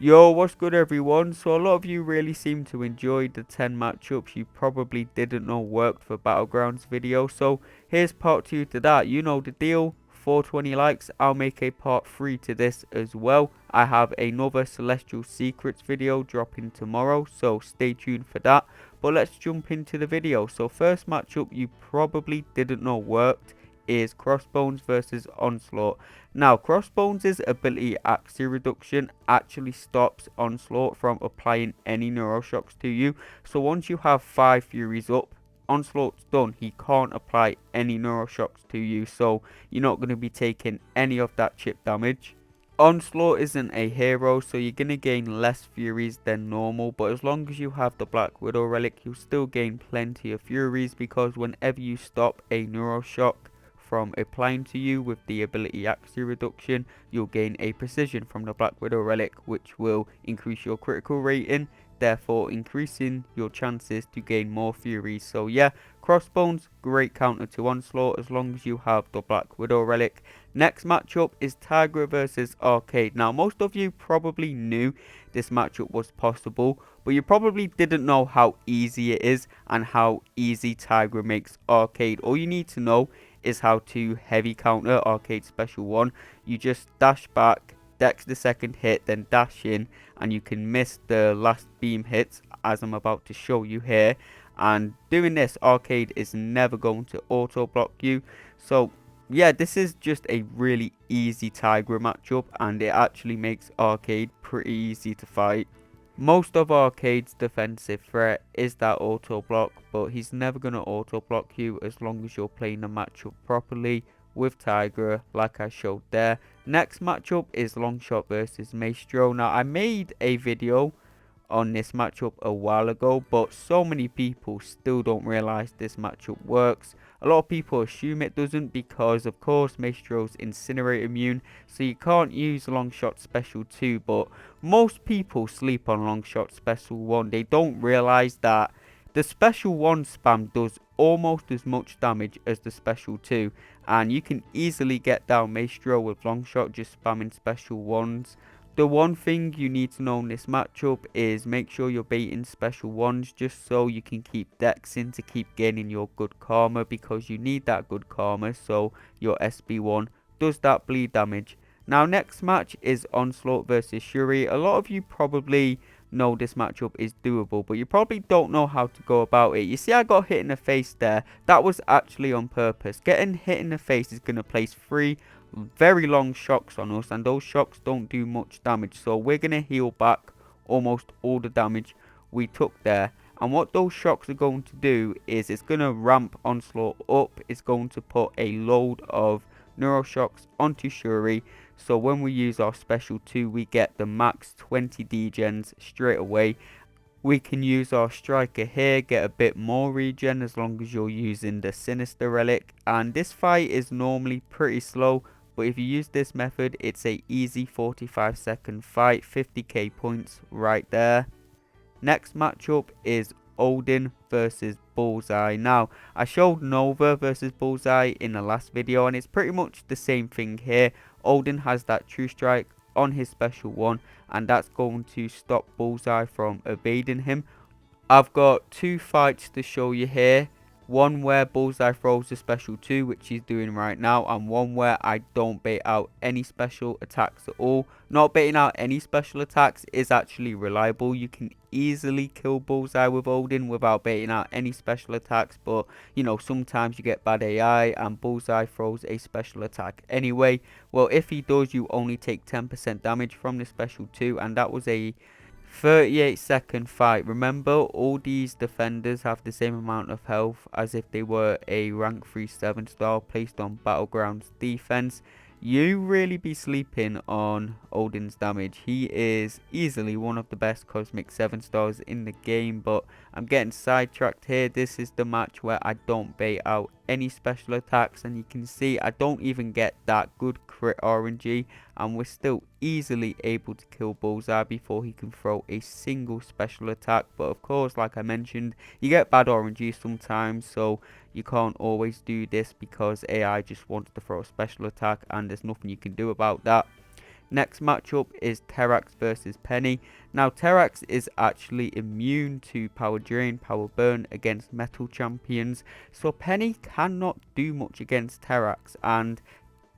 Yo, what's good everyone? So a lot of you really seem to enjoy the 10 matchups you probably didn't know worked for Battlegrounds video. So here's part 2 to that. You know the deal. 420 likes, I'll make a part 3 to this as well. I have another Celestial Secrets video dropping tomorrow, so stay tuned for that. But let's jump into the video. So first matchup you probably didn't know worked is Crossbones versus Onslaught. Now, Crossbones' ability accuracy reduction actually stops Onslaught from applying any neuroshocks to you. So once you have 5 Furies up, Onslaught's done. He can't apply any neuroshocks to you, so you're not going to be taking any of that chip damage. Onslaught isn't a hero, so you're going to gain less Furies than normal, but as long as you have the Black Widow relic, you'll still gain plenty of Furies, because whenever you stop a neuroshock from applying to you with the ability accuracy reduction, you'll gain a precision from the Black Widow relic, which will increase your critical rating, therefore increasing your chances to gain more Furies. So yeah, Crossbones, great counter to Onslaught as long as you have the Black Widow relic. Next matchup is Tigra versus Arcade. Now, most of you probably knew this matchup was possible, but you probably didn't know how easy it is and how easy Tigra makes Arcade. All you need to know is how to heavy counter Arcade Special 1. You just dash back, dex the second hit, then dash in, and you can miss the last beam hits as I'm about to show you here. And doing this, Arcade is never going to auto block you. So yeah, this is just a really easy Tigra matchup, and it actually makes Arcade pretty easy to fight. Most of Arcade's defensive threat is that auto block, but he's never going to auto block you as long as you're playing the matchup properly with Tigra, like I showed there. Next matchup is Longshot versus Maestro. Now, I made a video on this matchup a while ago, but so many people still don't realize this matchup works. A lot of people assume it doesn't because of course Maestro's incinerate immune, so you can't use Longshot special 2, but most people sleep on Longshot special 1. They don't realize that the special 1 spam does almost as much damage as the special 2, and you can easily get down Maestro with Longshot just spamming special 1s. The one thing you need to know in this matchup is make sure you're baiting special 1s just so you can keep dexing to keep gaining your good karma, because you need that good karma so your SB1 does that bleed damage. Now, next match is Onslaught versus Shuri. A lot of you probably know this matchup is doable, but you probably don't know how to go about it. You see I got hit in the face there. That was actually on purpose. Getting hit in the face is going to place 3 very long shocks on us, and those shocks don't do much damage, so we're going to heal back almost all the damage we took there. And what those shocks are going to do is it's going to ramp Onslaught up. It's going to put a load of neuroshocks onto Shuri, so when we use our special 2 we get the max 20 degens straight away. We can use our striker here, get a bit more regen as long as you're using the sinister relic, and this fight is normally pretty slow, but if you use this method it's a easy 45-second fight, 50k points right there. Next matchup is Odin versus Bullseye. Now, I showed Nova versus Bullseye in the last video, and it's pretty much the same thing here. Odin has that True Strike on his special 1, and that's going to stop Bullseye from evading him. I've got 2 fights to show you here. One where Bullseye throws the special 2, which he's doing right now, and one where I don't bait out any special attacks at all. Not baiting out any special attacks is actually reliable. You can easily kill Bullseye with Odin without baiting out any special attacks, but you know, sometimes you get bad AI and Bullseye throws a special attack anyway. Well, if he does, you only take 10% damage from the special 2, and that was a 38-second fight. Remember, all these defenders have the same amount of health as if they were a rank 3 7-star placed on Battlegrounds defense. You really be sleeping on Odin's damage. He is easily one of the best cosmic 7-stars in the game, but I'm getting sidetracked here. This is the match where I don't bait out any special attacks, and you can see I don't even get that good crit RNG, and we're still easily able to kill Bullseye before he can throw a single special attack. But of course, like I mentioned, you get bad RNG sometimes, so you can't always do this because AI just wants to throw a special attack and there's nothing you can do about that. Next matchup is Terrax versus Peni. Now Terrax is actually immune to power drain, power burn against metal champions, so Peni cannot do much against Terrax, and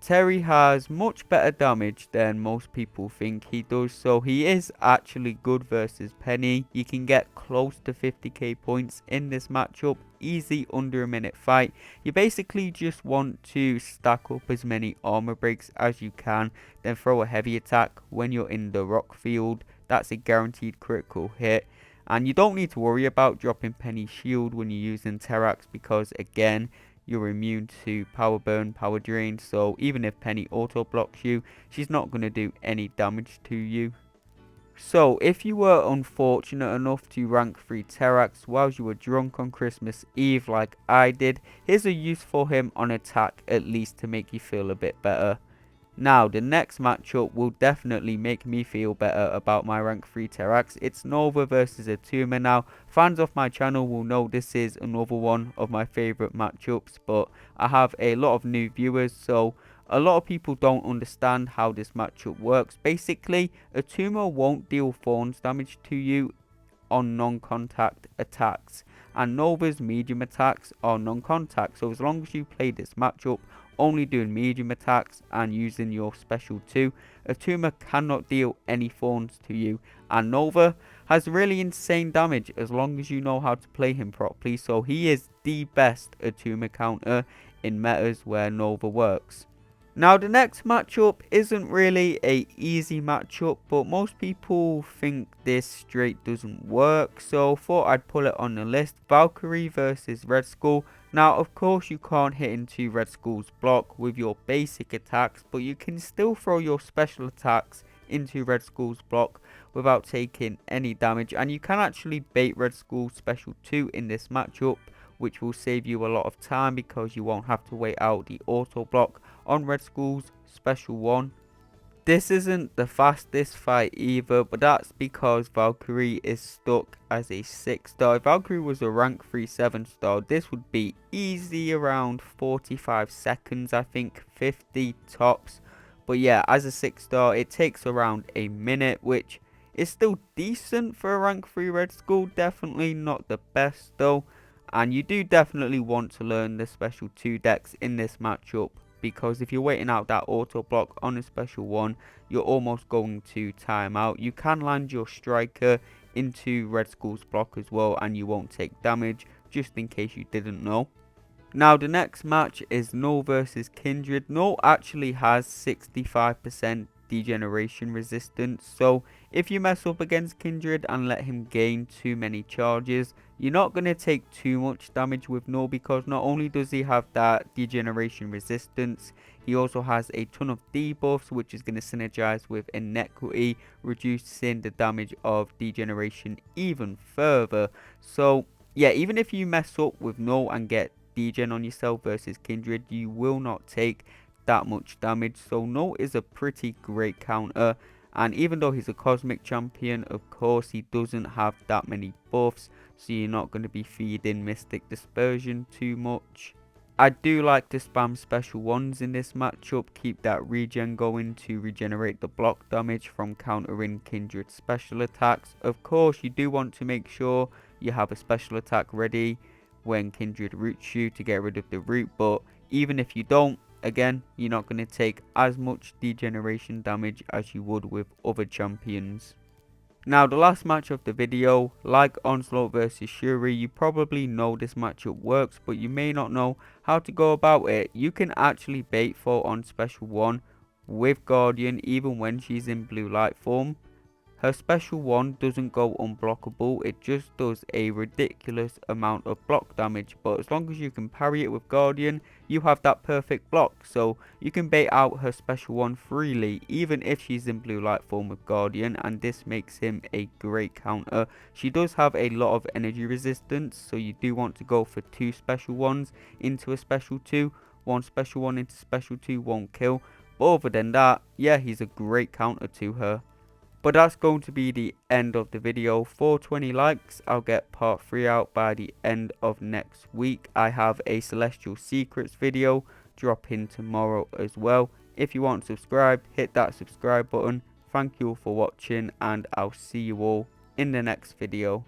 Terry has much better damage than most people think he does, so he is actually good versus Peni. You can get close to 50k points in this matchup, easy under a minute fight. You basically just want to stack up as many armor breaks as you can, then throw a heavy attack when you're in the rock field. That's a guaranteed critical hit. And you don't need to worry about dropping Peni's shield when you're using Terrax, because again, you're immune to power burn, power drain, so even if Peni auto blocks you, she's not going to do any damage to you. So if you were unfortunate enough to rank 3 Terrax while you were drunk on Christmas Eve like I did, here's a use for him on attack, at least to make you feel a bit better. Now, the next matchup will definitely make me feel better about my rank 3 Terrax. It's Nova versus Attuma. Now, fans of my channel will know this is another one of my favourite matchups, but I have a lot of new viewers, so a lot of people don't understand how this matchup works. Basically, Attuma won't deal thorns damage to you on non-contact attacks, and Nova's medium attacks are non-contact, so as long as you play this matchup only doing medium attacks and using your special 2, Attuma cannot deal any thorns to you, and Nova has really insane damage as long as you know how to play him properly, so he is the best Attuma counter in metas where Nova works. Now the next matchup isn't really a easy matchup, but most people think this straight doesn't work, so thought I'd pull it on the list. Valkyrie versus Red Skull. Now of course you can't hit into Red Skull's block with your basic attacks, but you can still throw your special attacks into Red Skull's block without taking any damage, and you can actually bait Red Skull's special 2 in this matchup, which will save you a lot of time because you won't have to wait out the auto block on Red Skull's special 1. This isn't the fastest fight either, but that's because Valkyrie is stuck as a 6 star. If Valkyrie was a rank 3 7 star, this would be easy around 45 seconds, I think 50 tops. But yeah, as a 6 star, it takes around a minute, which is still decent for a rank 3 Red Skull. Definitely not the best though. And you do definitely want to learn the special 2 decks in this matchup, because if you're waiting out that auto block on a special 1, you're almost going to time out. You can land your striker into Red Skull's block as well and you won't take damage, just in case you didn't know. Now the next match is Knull versus Kindred. Knull actually has 65% degeneration resistance, so if you mess up against Kindred and let him gain too many charges, you're not going to take too much damage with Knull, because not only does he have that degeneration resistance, he also has a ton of debuffs, which is going to synergize with Inequity, reducing the damage of degeneration even further. So yeah, even if you mess up with Knull and get degen on yourself versus Kindred, you will not take that much damage. So Knull is a pretty great counter, and even though he's a cosmic champion, of course he doesn't have that many buffs, so you're not going to be feeding Mystic Dispersion too much. I do like to spam special 1s in this matchup, keep that regen going to regenerate the block damage from countering Kindred's special attacks. Of course you do want to make sure you have a special attack ready when Kindred roots you to get rid of the root, but even if you don't, again, you're not going to take as much degeneration damage as you would with other champions. Now the last match of the video, like Onslaught versus Shuri, you probably know this matchup works, but you may not know how to go about it. You can actually bait Photon special 1 with Guardian even when she's in blue light form. Her special 1 doesn't go unblockable, it just does a ridiculous amount of block damage, but as long as you can parry it with Guardian, you have that perfect block, so you can bait out her special 1 freely even if she's in blue light form with Guardian, and this makes him a great counter. She does have a lot of energy resistance, so you do want to go for 2 special 1s into a special 2, 1 special 1 into special 2 won't kill, but other than that, yeah, he's a great counter to her. But that's going to be the end of the video. For 20 likes, I'll get part 3 out by the end of next week. I have a Celestial Secrets video dropping tomorrow as well. If you want to subscribe, hit that subscribe button. Thank you for watching, and I'll see you all in the next video.